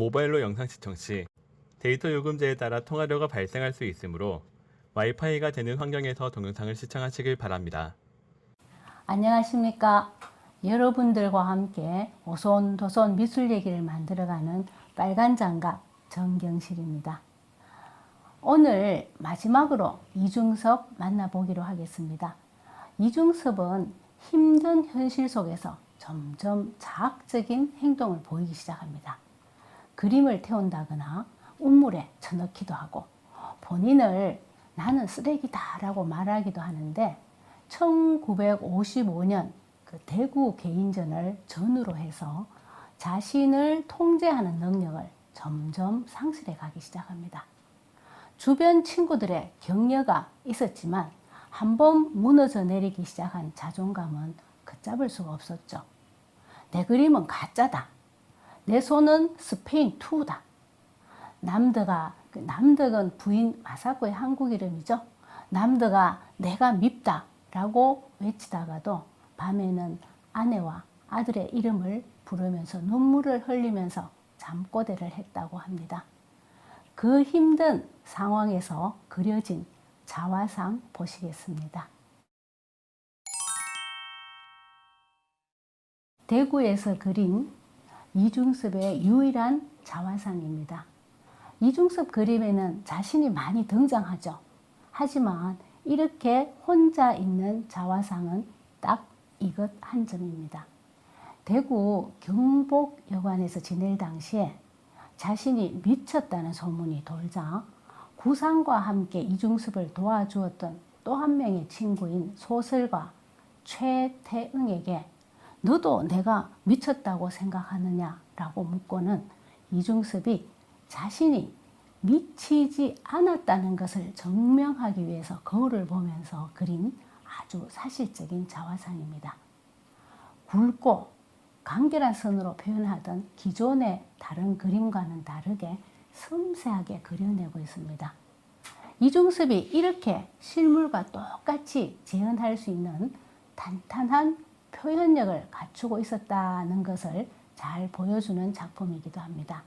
모바일로 영상 시청 시 데이터 요금제에 따라 통화료가 발생할 수 있으므로 와이파이가 되는 환경에서 동영상을 시청하시길 바랍니다. 안녕하십니까. 여러분들과 함께 오손도손 미술 얘기를 만들어가는 빨간장갑 정경실입니다. 오늘 마지막으로 이중섭 만나보기로 하겠습니다. 이중섭은 힘든 현실 속에서 점점 자학적인 행동을 보이기 시작합니다. 그림을 태운다거나 우물에 쳐넣기도 하고 본인을 나는 쓰레기다 라고 말하기도 하는데 1955년 그 대구 개인전을 전후로 해서 자신을 통제하는 능력을 점점 상실해 가기 시작합니다. 주변 친구들의 격려가 있었지만 한번 무너져 내리기 시작한 자존감은 걷잡을 수가 없었죠. 내 그림은 가짜다. 내 손은 스페인 투다. 남덕은 부인 마사코의 한국 이름이죠. 남덕아 내가 밉다 라고 외치다가도 밤에는 아내와 아들의 이름을 부르면서 눈물을 흘리면서 잠꼬대를 했다고 합니다. 그 힘든 상황에서 그려진 자화상 보시겠습니다. 대구에서 그린 이중섭의 유일한 자화상입니다. 이중섭 그림에는 자신이 많이 등장하죠. 하지만 이렇게 혼자 있는 자화상은 딱 이것 한 점입니다. 대구 경복여관에서 지낼 당시에 자신이 미쳤다는 소문이 돌자 구상과 함께 이중섭을 도와주었던 또 한 명의 친구인 소설가 최태응에게 너도 내가 미쳤다고 생각하느냐 라고 묻고는 이중섭이 자신이 미치지 않았다는 것을 증명하기 위해서 거울을 보면서 그린 아주 사실적인 자화상입니다. 굵고 간결한 선으로 표현하던 기존의 다른 그림과는 다르게 섬세하게 그려내고 있습니다. 이중섭이 이렇게 실물과 똑같이 재현할 수 있는 탄탄한 표현력을 갖추고 있었다는 것을 잘 보여주는 작품이기도 합니다.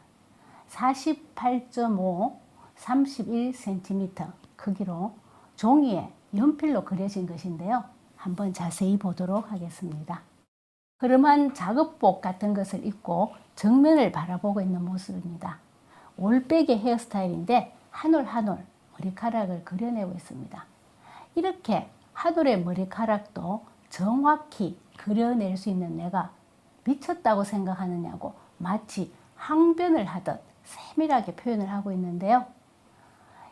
48.5, 31cm 크기로 종이에 연필로 그려진 것인데요. 한번 자세히 보도록 하겠습니다. 흐름한 작업복 같은 것을 입고 정면을 바라보고 있는 모습입니다. 올백의 헤어스타일인데 한 올 한 올 머리카락을 그려내고 있습니다. 이렇게 한 올의 머리카락도 정확히 그려낼 수 있는 내가 미쳤다고 생각하느냐고 마치 항변을 하듯 세밀하게 표현을 하고 있는데요.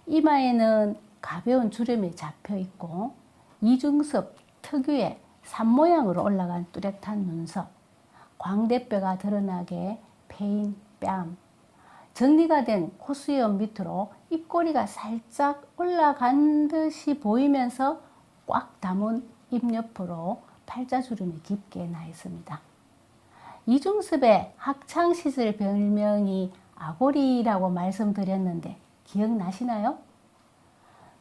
이마에는 가벼운 주름이 잡혀 있고 이중섭 특유의 산모양으로 올라간 뚜렷한 눈썹, 광대뼈가 드러나게 패인 뺨, 정리가 된 콧수염 밑으로 입꼬리가 살짝 올라간 듯이 보이면서 꽉 담은 입 옆으로 팔자주름이 깊게 나 있습니다. 이중섭의 학창시절 별명이 아고리라고 말씀드렸는데 기억나시나요?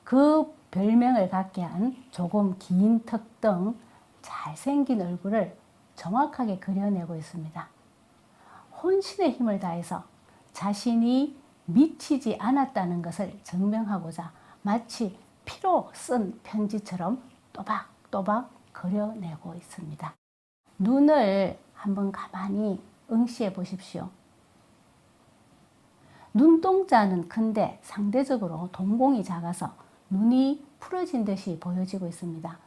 그 별명을 갖게 한 조금 긴 턱 등 잘생긴 얼굴을 정확하게 그려내고 있습니다. 혼신의 힘을 다해서 자신이 미치지 않았다는 것을 증명하고자 마치 피로 쓴 편지처럼 또박또박 그려내고 있습니다. 눈을 한번 가만히 응시해 보십시오. 눈동자는 큰데 상대적으로 동공이 작아서 눈이 풀어진 듯이 보여지고 있습니다.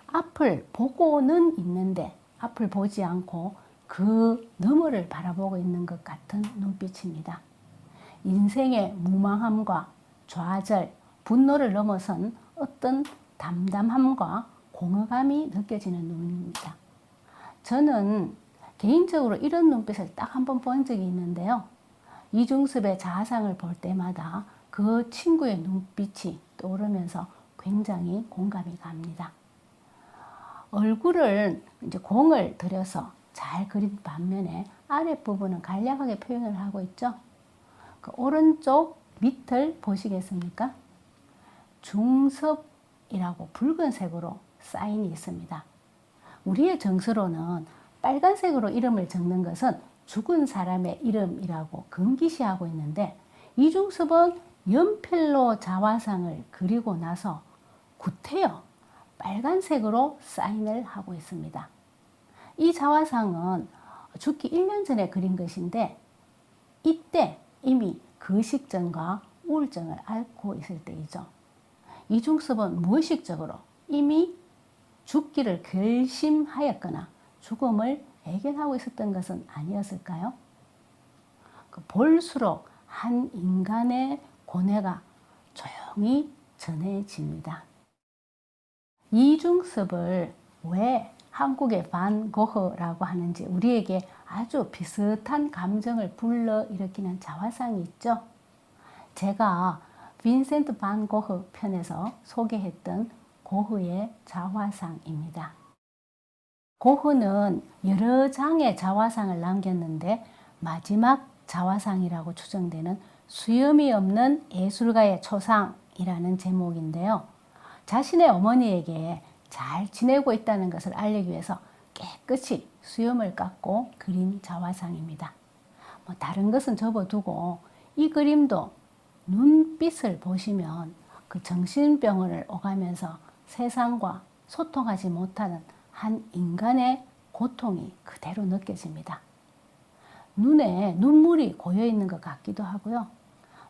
앞을 보고는 있는데 앞을 보지 않고 그 너머를 바라보고 있는 것 같은 눈빛입니다. 인생의 무망함과 좌절, 분노를 넘어선 어떤 담담함과 공허감이 느껴지는 눈입니다. 저는 개인적으로 이런 눈빛을 딱 한 번 본 적이 있는데요. 이중섭의 자화상을 볼 때마다 그 친구의 눈빛이 떠오르면서 굉장히 공감이 갑니다. 얼굴을 이제 공을 들여서 잘 그린 반면에 아랫부분은 간략하게 표현을 하고 있죠. 그 오른쪽 밑을 보시겠습니까? 중섭이라고 붉은색으로 사인이 있습니다. 우리의 정서로는 빨간색으로 이름을 적는 것은 죽은 사람의 이름이라고 금기시하고 있는데 이중섭은 연필로 자화상을 그리고 나서 구태여 빨간색으로 사인을 하고 있습니다. 이 자화상은 죽기 1년 전에 그린 것인데 이때 이미 거식증과 우울증을 앓고 있을 때이죠. 이중섭은 무의식적으로 이미 죽기를 결심하였거나 죽음을 애견하고 있었던 것은 아니었을까요? 볼수록 한 인간의 고뇌가 조용히 전해집니다. 이중섭을 왜 한국의 반 고흐라고 하는지 우리에게 아주 비슷한 감정을 불러일으키는 자화상이 있죠. 제가 빈센트 반 고흐 편에서 소개했던 고흐의 자화상입니다. 고흐는 여러 장의 자화상을 남겼는데 마지막 자화상이라고 추정되는 수염이 없는 예술가의 초상이라는 제목인데요. 자신의 어머니에게 잘 지내고 있다는 것을 알리기 위해서 깨끗이 수염을 깎고 그린 자화상입니다. 다른 것은 접어두고 이 그림도 눈빛을 보시면 그 정신병원을 오가면서 세상과 소통하지 못하는 한 인간의 고통이 그대로 느껴집니다. 눈에 눈물이 고여 있는 것 같기도 하고요.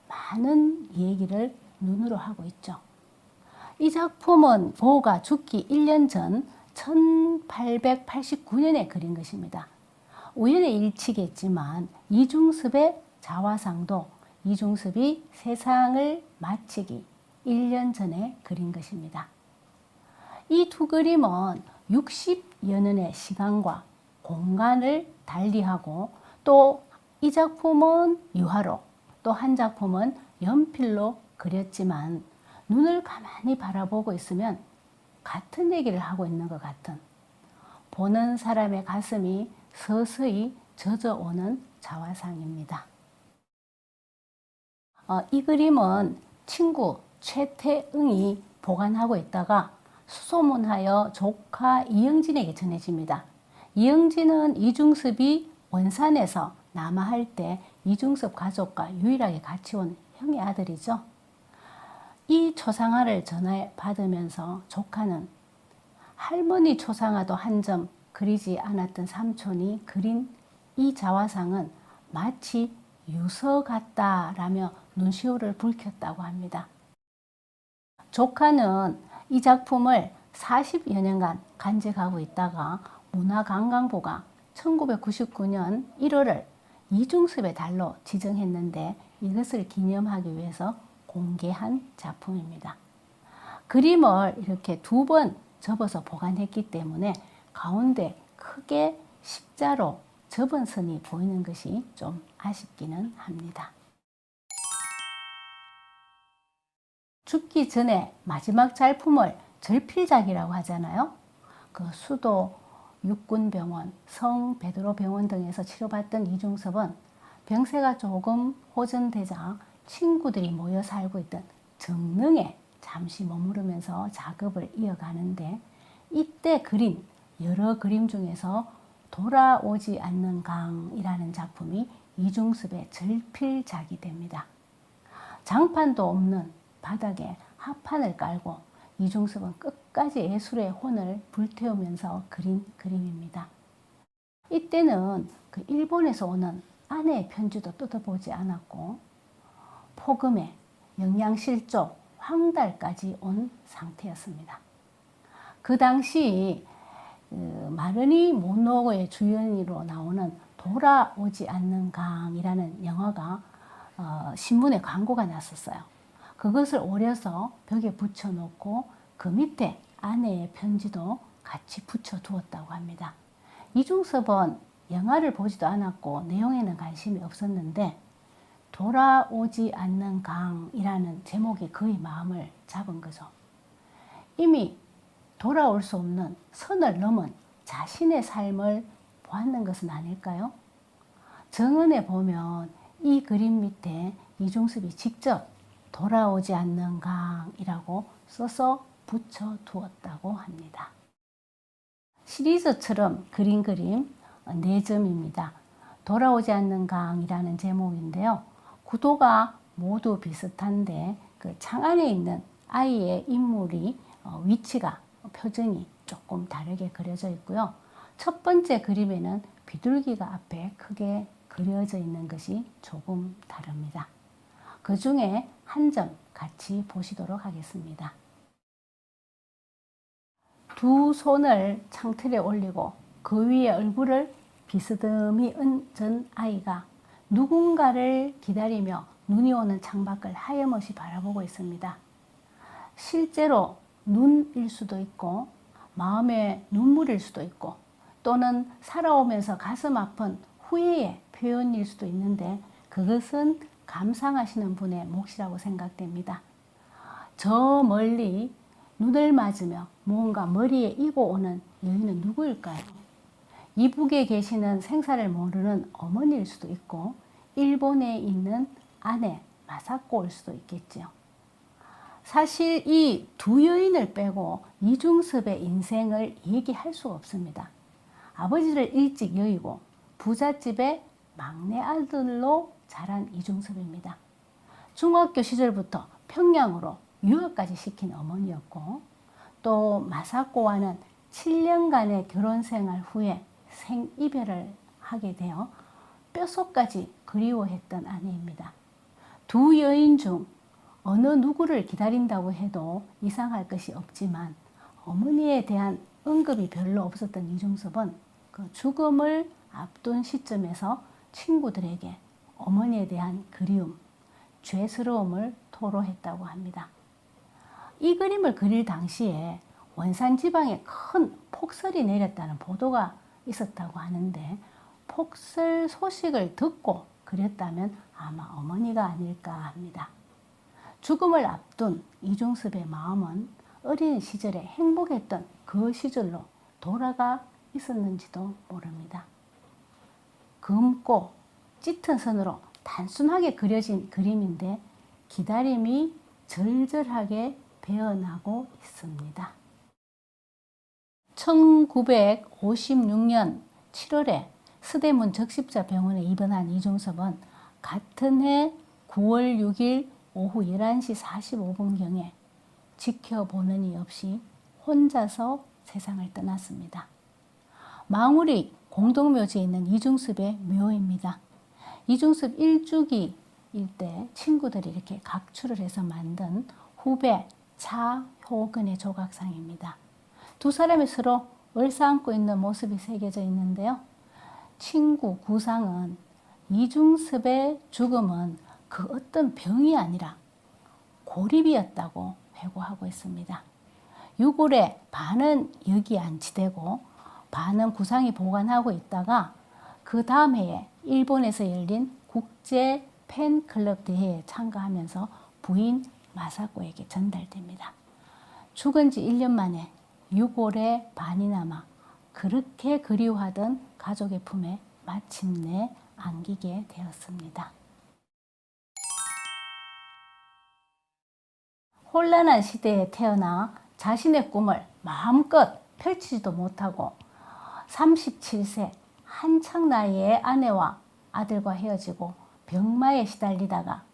많은 얘기를 눈으로 하고 있죠. 이 작품은 고흐가 죽기 1년 전 1889년에 그린 것입니다. 우연의 일치겠지만 이중섭의 자화상도 이중섭이 세상을 마치기 1년 전에 그린 것입니다. 이 두 그림은 60여 년의 시간과 공간을 달리하고 또 이 작품은 유화로 또 한 작품은 연필로 그렸지만 눈을 가만히 바라보고 있으면 같은 얘기를 하고 있는 것 같은 보는 사람의 가슴이 서서히 젖어오는 자화상입니다. 이 그림은 친구 최태응이 보관하고 있다가 수소문하여 조카 이영진에게 전해집니다. 이영진은 이중섭이 원산에서 남하할 때 이중섭 가족과 유일하게 같이 온 형의 아들이죠. 이 초상화를 전해받으면서 조카는 할머니 초상화도 한 점 그리지 않았던 삼촌이 그린 이 자화상은 마치 유서 같다라며 눈시울을 붉혔다고 합니다. 조카는 이 작품을 40여 년간 간직하고 있다가 문화관광부가 1999년 1월을 이중섭의 달로 지정했는데 이것을 기념하기 위해서 공개한 작품입니다. 그림을 이렇게 2번 접어서 보관했기 때문에 가운데 크게 십자로 접은 선이 보이는 것이 좀 아쉽기는 합니다. 죽기 전에 마지막 작품을 절필작이라고 하잖아요. 그 수도 육군병원, 성베드로병원 등에서 치료받던 이중섭은 병세가 조금 호전되자 친구들이 모여 살고 있던 정릉에 잠시 머무르면서 작업을 이어가는데 이때 그린 여러 그림 중에서 돌아오지 않는 강이라는 작품이 이중섭의 절필작이 됩니다. 장판도 없는 바닥에 합판을 깔고 이중섭은 끝까지 예술의 혼을 불태우면서 그린 그림입니다. 이때는 그 일본에서 오는 아내의 편지도 뜯어보지 않았고 폭음에 영양실조, 황달까지 온 상태였습니다. 그 당시 마르니 모노의 주연으로 나오는 돌아오지 않는 강이라는 영화가 신문에 광고가 났었어요. 그것을 오려서 벽에 붙여놓고 그 밑에 아내의 편지도 같이 붙여두었다고 합니다. 이중섭은 영화를 보지도 않았고 내용에는 관심이 없었는데 돌아오지 않는 강이라는 제목이 그의 마음을 잡은 거죠. 이미 돌아올 수 없는 선을 넘은 자신의 삶을 보았는 것은 아닐까요? 정언에 보면 이 그림 밑에 이중섭이 직접 돌아오지 않는 강이라고 써서 붙여두었다고 합니다. 시리즈처럼 그린 그림 4점입니다. 돌아오지 않는 강이라는 제목인데요. 구도가 모두 비슷한데 그 창 안에 있는 아이의 인물이 위치가 표정이 조금 다르게 그려져 있고요. 첫 번째 그림에는 비둘기가 앞에 크게 그려져 있는 것이 조금 다릅니다. 그 중에 한 점 같이 보시도록 하겠습니다. 두 손을 창틀에 올리고 그 위에 얼굴을 비스듬히 얹은 아이가 누군가를 기다리며 눈이 오는 창밖을 하염없이 바라보고 있습니다. 실제로 눈일 수도 있고 마음의 눈물일 수도 있고 또는 살아오면서 가슴 아픈 후회의 표현일 수도 있는데 그것은 감상하시는 분의 몫이라고 생각됩니다. 저 멀리 눈을 맞으며 무언가 머리에 이고 오는 여인은 누구일까요? 이북에 계시는 생사를 모르는 어머니일 수도 있고 일본에 있는 아내 마사코일 수도 있겠지요. 사실 이 두 여인을 빼고 이중섭의 인생을 얘기할 수 없습니다. 아버지를 일찍 여의고 부잣집의 막내 아들로 자란 이중섭입니다. 중학교 시절부터 평양으로 유학까지 시킨 어머니였고 또 마사코와는 7년간의 결혼 생활 후에 생이별을 하게 되어 뼛속까지 그리워했던 아내입니다. 두 여인 중 어느 누구를 기다린다고 해도 이상할 것이 없지만 어머니에 대한 언급이 별로 없었던 이중섭은 그 죽음을 앞둔 시점에서 친구들에게 어머니에 대한 그리움, 죄스러움을 토로했다고 합니다. 이 그림을 그릴 당시에 원산 지방에 큰 폭설이 내렸다는 보도가 있었다고 하는데 폭설 소식을 듣고 그렸다면 아마 어머니가 아닐까 합니다. 죽음을 앞둔 이중섭의 마음은 어린 시절에 행복했던 그 시절로 돌아가 있었는지도 모릅니다. 검고 짙은 선으로 단순하게 그려진 그림인데 기다림이 절절하게 배어나고 있습니다. 1956년 7월에 서대문 적십자병원에 입원한 이중섭은 같은 해 9월 6일 오후 11시 45분경에 지켜보는 이 없이 혼자서 세상을 떠났습니다. 망우리 공동묘지에 있는 이중섭의 묘입니다. 이중섭 일주기일 때 친구들이 이렇게 각출을 해서 만든 후배 차효근의 조각상입니다. 두 사람이 서로 얼싸안고 있는 모습이 새겨져 있는데요. 친구 구상은 이중섭의 죽음은 그 어떤 병이 아니라 고립이었다고 회고하고 있습니다. 유골의 반은 여기 안치되고 반은 구상이 보관하고 있다가 그 다음 해에 일본에서 열린 국제 팬클럽 대회에 참가하면서 부인 마사코에게 전달됩니다. 죽은 지 1년 만에 유골의 반이 남아 그렇게 그리워하던 가족의 품에 마침내 안기게 되었습니다. 혼란한 시대에 태어나 자신의 꿈을 마음껏 펼치지도 못하고 37세 한창 나이에 아내와 아들과 헤어지고 병마에 시달리다가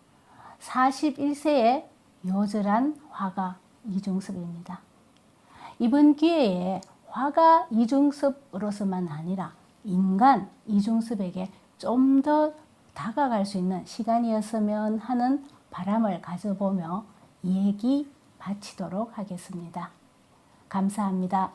41세에 요절한 화가 이중섭입니다. 이번 기회에 화가 이중섭으로서만 아니라 인간 이중섭에게 좀 더 다가갈 수 있는 시간이었으면 하는 바람을 가져보며 이 얘기 마치도록 하겠습니다. 감사합니다.